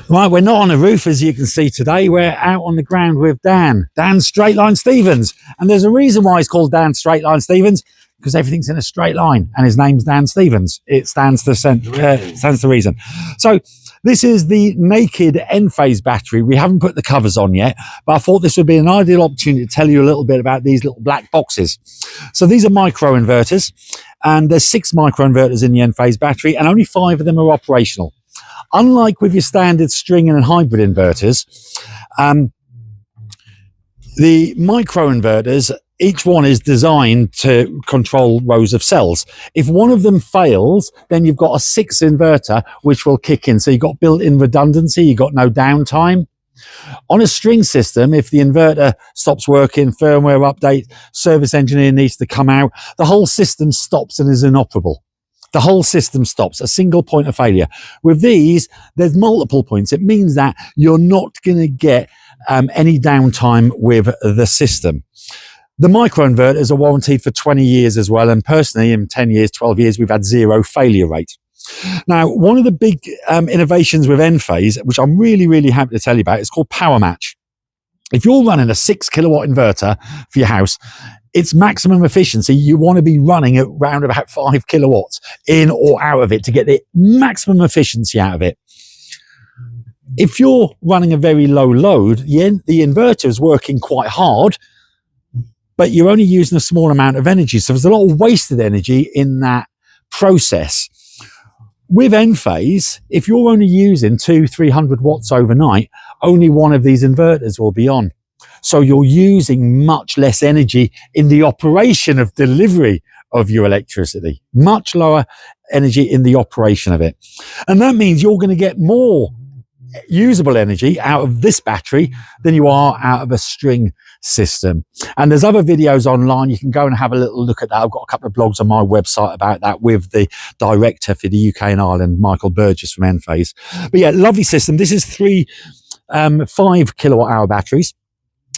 Right, we're not on the roof, as you can see today. We're out on the ground with Dan Straight Line Stevens. And there's a reason why he's called Dan Straight Line Stevens, because everything's in a straight line, and his name's Dan Stevens. It stands the reason. So this is the naked EnPhase battery. We haven't put the covers on yet, but I thought this would be an ideal opportunity to tell you a little bit about these little black boxes. So these are micro inverters, and there's 6 micro inverters in the EnPhase battery, and only 5 of them are operational. Unlike with your standard string and hybrid inverters, the micro inverters, each one is designed to control rows of cells. If one of them fails, then you've got a 6 inverter which will kick in. So you've got built-in redundancy, you've got no downtime. On a string system, if the inverter stops working, firmware update, service engineer needs to come out, the whole system stops and is inoperable. The whole system stops, a single point of failure. With these, there's multiple points. It means that you're not going to get any downtime with the system. The microinverters are warranted for 20 years as well. And personally, in 10 years, 12 years, we've had 0 failure rate. Now, one of the big innovations with EnPhase, which I'm really, really happy to tell you about, is called Power Match. If you're running a 6 kilowatt inverter for your house, its maximum efficiency, you want to be running at around about 5 kilowatts in or out of it to get the maximum efficiency out of it. If you're running a very low load, the inverter is working quite hard, but you're only using a small amount of energy. So there's a lot of wasted energy in that process. With EnPhase, if you're only using 200-300 watts overnight, only one of these inverters will be on. So you're using much less energy in the operation of delivery of your electricity, much lower energy in the operation of it. And that means you're going to get more usable energy out of this battery than you are out of a string system. And there's other videos online. You can go and have a little look at that. I've got a couple of blogs on my website about that with the director for the UK and Ireland, Michael Burgess from EnPhase. But yeah, lovely system. This is 3 5 kilowatt hour batteries.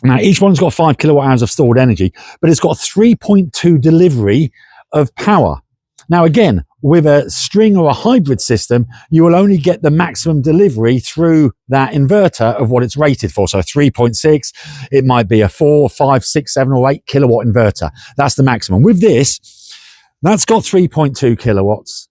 Now, each one's got 5 kilowatt hours of stored energy, but it's got 3.2 delivery of power. Now, again, with a string or a hybrid system, you will only get the maximum delivery through that inverter of what it's rated for. So 3.6, it might be a 4, 5, 6, 7 or 8 kilowatt inverter. That's the maximum. With this, that's got 3.2 kilowatts.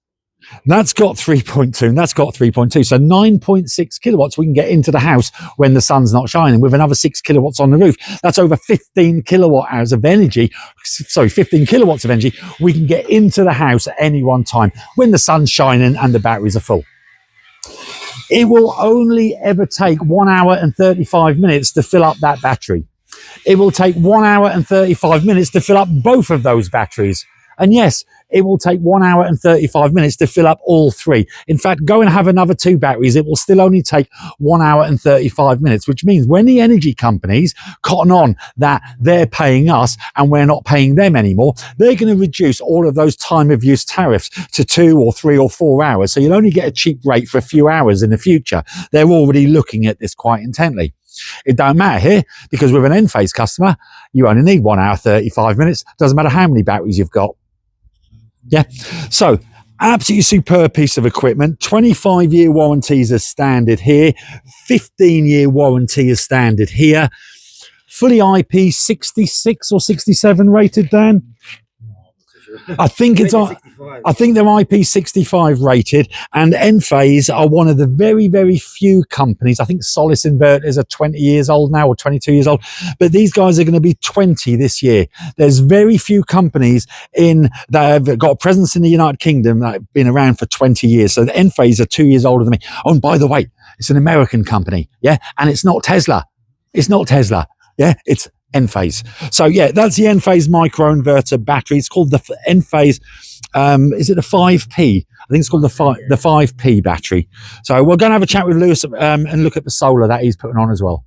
That's got 3.2 and that's got 3.2. So 9.6 kilowatts we can get into the house when the sun's not shining with another 6 kilowatts on the roof. That's over 15 kilowatt hours of energy. Sorry, 15 kilowatts of energy we can get into the house at any one time when the sun's shining and the batteries are full. It will only ever take 1 hour and 35 minutes to fill up that battery. It will take 1 hour and 35 minutes to fill up both of those batteries. And yes, it will take 1 hour and 35 minutes to fill up all 3. In fact, go and have another 2 batteries. It will still only take 1 hour and 35 minutes, which means when the energy companies cotton on that they're paying us and we're not paying them anymore, they're going to reduce all of those time of use tariffs to 2 or 3 or 4 hours. So you'll only get a cheap rate for a few hours in the future. They're already looking at this quite intently. It don't matter here because with an EnPhase customer, you only need 1 hour, 35 minutes. Doesn't matter how many batteries you've got. Yeah, so absolutely superb piece of equipment. 25-year warranties are standard here. 15-year warranty is standard here. Fully IP 66 or 67 rated, Dan? I think it's on. I think they're IP65 rated, and EnPhase are one of the very, very few companies. I think Solace inverters are 20 years old now or 22 years old, but these guys are going to be 20 this year. There's very few companies that have got a presence in the United Kingdom that have been around for 20 years. So the EnPhase are 2 years older than me. Oh, and by the way, it's an American company, yeah, and it's not Tesla. It's not Tesla, yeah, it's EnPhase. So yeah, that's the EnPhase microinverter battery. It's called the EnPhase. Is it the 5P? I think it's called the 5P battery. So we're going to have a chat with Lewis and look at the solar that he's putting on as well.